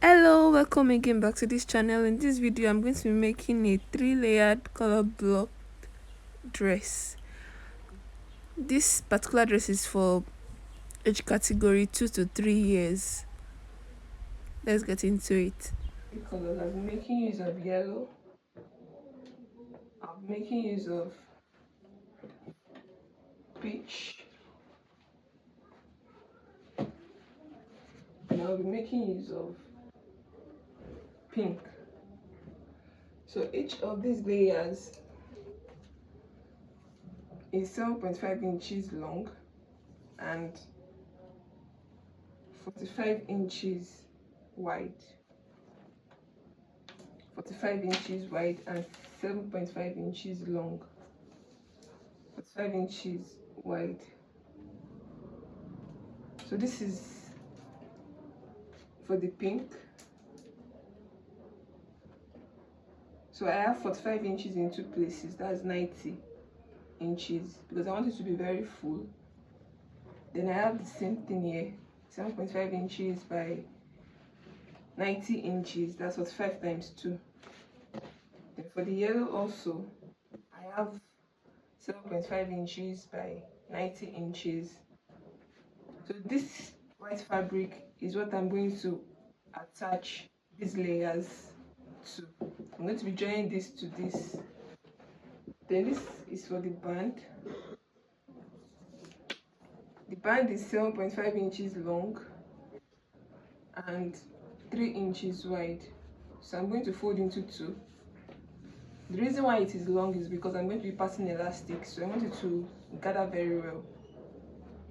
Hello, welcome again back to this channel. In this video I'm going to be making a 3-layered color block dress. This particular dress is for age category 2 to 3 years. Let's get into it. Colors I'm making use of yellow, I'm making use of peach, and I'll be making use of pink. So each of these layers is 7.5 inches long and 45 inches wide. 45 inches wide and 7.5 inches long. 45 inches wide. So this is for the pink. So I have 45 inches in two places, that's 90 inches because I want it to be very full. Then I have the same thing here, 7.5 inches by 90 inches, that's 45 times 2. Then for the yellow also, I have 7.5 inches by 90 inches. So this white fabric is what I'm going to attach these layers to. I'm going to be joining this to this. Then this is for the band. The band is 7.5 inches long and 3 inches wide. So I'm going to fold into two. The reason why it is long is because I'm going to be passing elastic, so I want it to gather very well.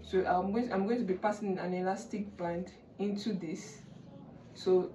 So I'm going to be passing an elastic band into this. So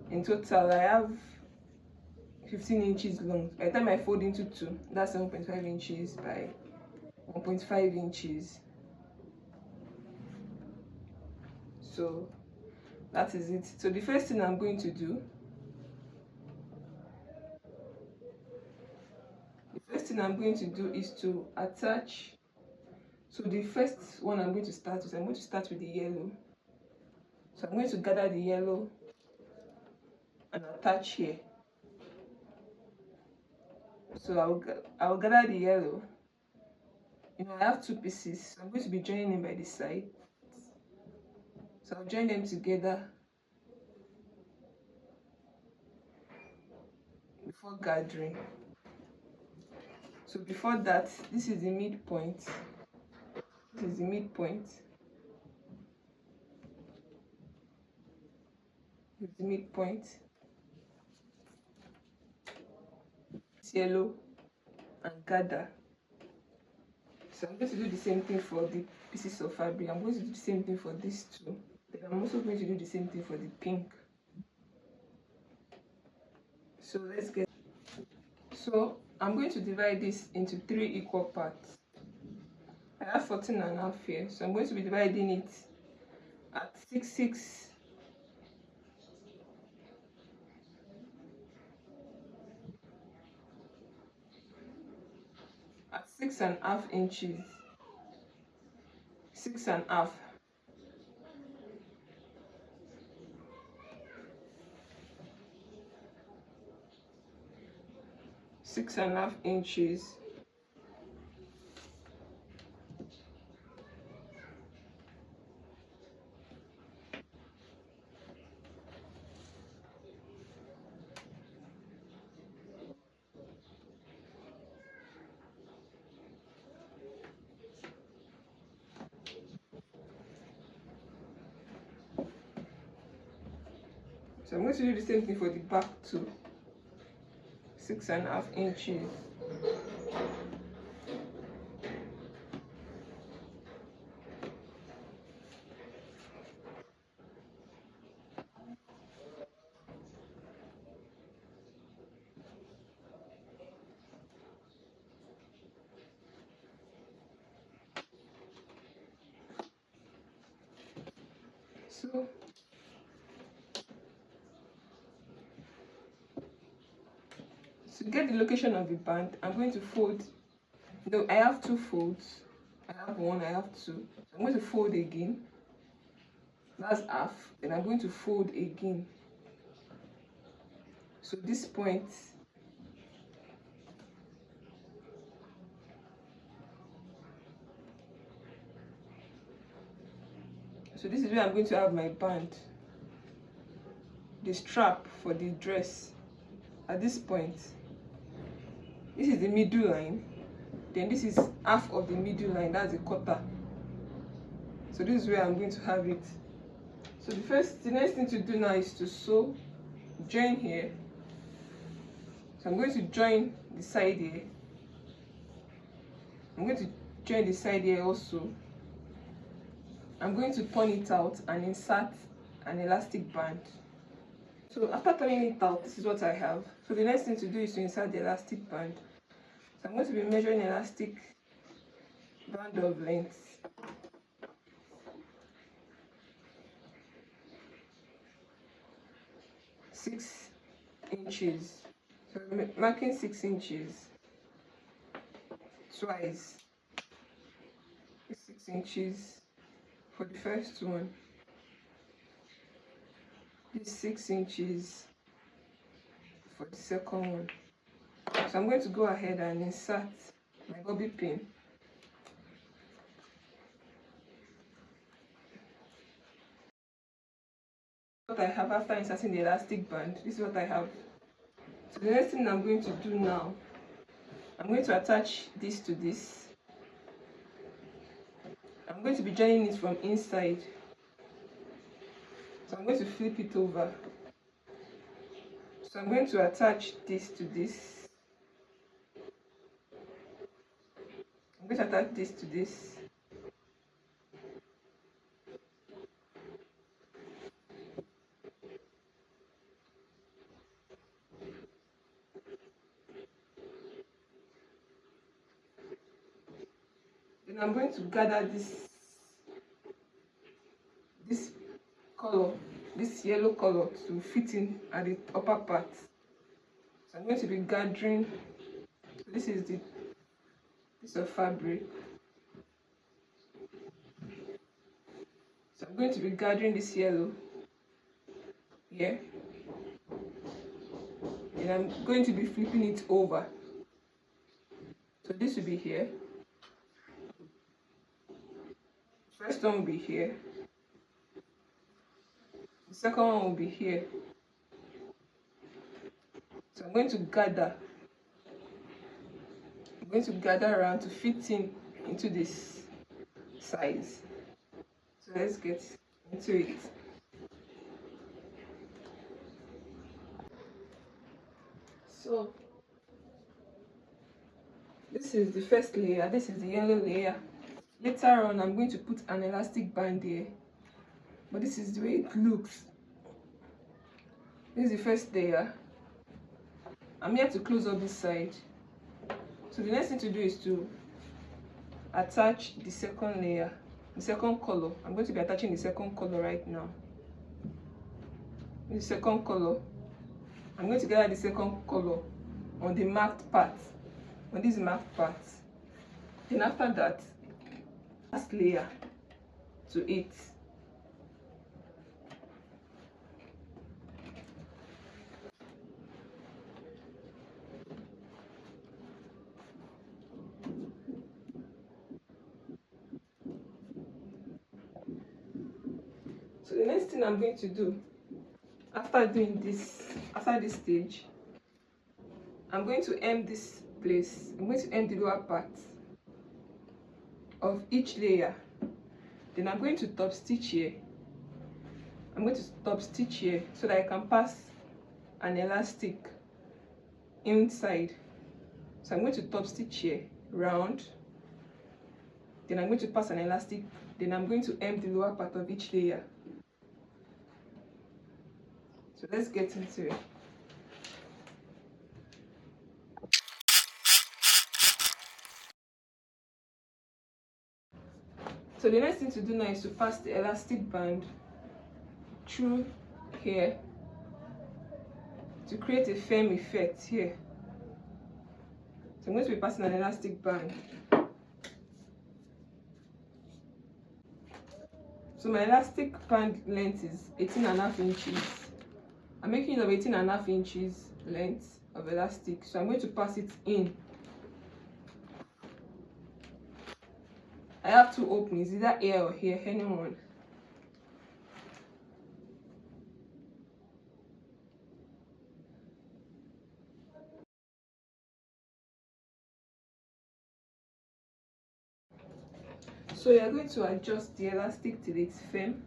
in total I have 15 inches long. By the time I fold into two, that's 7.5 inches by 1.5 inches. So that is it. So the first thing I'm going to do, is to attach. So the first one I'm going to start with the yellow. So I'm going to gather the yellow and attach here. So I'll gather the yellow. I have two pieces, so I'm going to be joining them by the side. So I'll join them together before gathering. So before that, this is the midpoint. This is the midpoint. This is the midpoint. It's yellow and gather. So I'm going to do the same thing for the pieces of fabric. I'm going to do the same thing for these two. Then I'm also going to do the same thing for the pink. So let's get. So I'm going to divide this into 3 equal parts. I have 14.5 here, so I'm going to be dividing it at 6 and a half inches. 6.5. 6.5 inches. So I'm going to do the same thing for the back too. 6.5 inches. So to get the location of the band, I'm going to fold. No, I have 2 folds. I have 1, I have 2. So I'm going to fold again. That's half. Then I'm going to fold again. So this point, so this is where I'm going to have my band, the strap for the dress. At this point, this is the middle line, then this is half of the middle line, that's a quarter. So this is where I'm going to have it. So the next thing to do now is to sew, join here. So I'm going to join the side here. I'm going to join the side here also. I'm going to turn it out and insert an elastic band. So after turning it out, this is what I have. So the next thing to do is to insert the elastic band. So I'm going to be measuring elastic band of length. Six inches. So I'm marking 6 inches twice. 6 inches for the first one. This 6 inches for the second one. So I'm going to go ahead and insert my bobby pin. What I have after inserting the elastic band, this is what I have. So the next thing I'm going to do now, I'm going to attach this to this. I'm going to be joining it from inside. So I'm going to flip it over. So I'm going to attach this to this. I'm going to attach this to this. Then I'm going to gather this color, this yellow color, to fit in at the upper part. So I'm going to be gathering. So this is the piece of fabric. So I'm going to be gathering this yellow here. And I'm going to be flipping it over. So this will be here. First one will be here. The second one will be here. So I'm going to gather. I'm going to gather around to fit into this size. So let's get into it. So this is the first layer. This is the yellow layer. Later on, I'm going to put an elastic band here. But this is the way it looks. This is the first layer. I'm here to close up this side. So the next thing to do is to attach the second layer, the second color. I'm going to be attaching the second color right now. The second color. I'm going to gather the second color on the marked part, on this marked part. Then after that, last layer to it. So the next thing I'm going to do after this stage, I'm going to hem this place. I'm going to hem the lower part of each layer. Then I'm going to top stitch here. I'm going to top stitch here so that I can pass an elastic inside. So I'm going to top stitch here round. Then I'm going to pass an elastic. Then I'm going to hem the lower part of each layer. So let's get into it. So the next thing to do now is to pass the elastic band through here to create a firm effect here. So I'm going to be passing an elastic band. So my elastic band length is 18.5 inches. I'm making use of 18.5 inches length of elastic, so I'm going to pass it in. I have two openings, either here or here, anyone. So you're going to adjust the elastic till it's firm.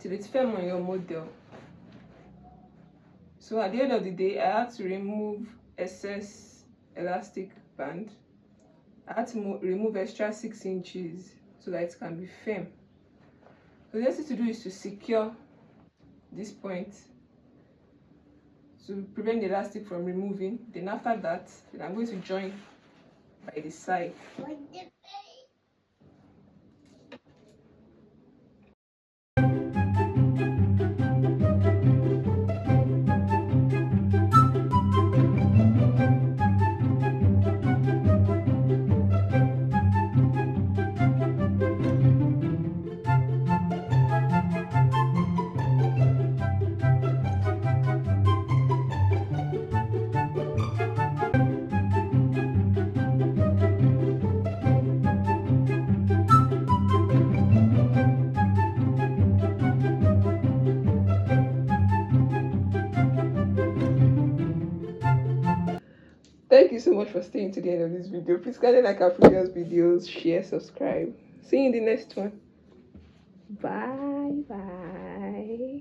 Till it's firm on your model. So at the end of the day, I had to remove excess elastic band. I had to remove extra 6 inches so that it can be firm. So the next thing to do is to secure this point to prevent the elastic from removing. Then after that, I'm going to join by the side. Thank you so much for staying to the end of this video. Please kindly like our previous videos, share, subscribe. See you in the next one. Bye bye.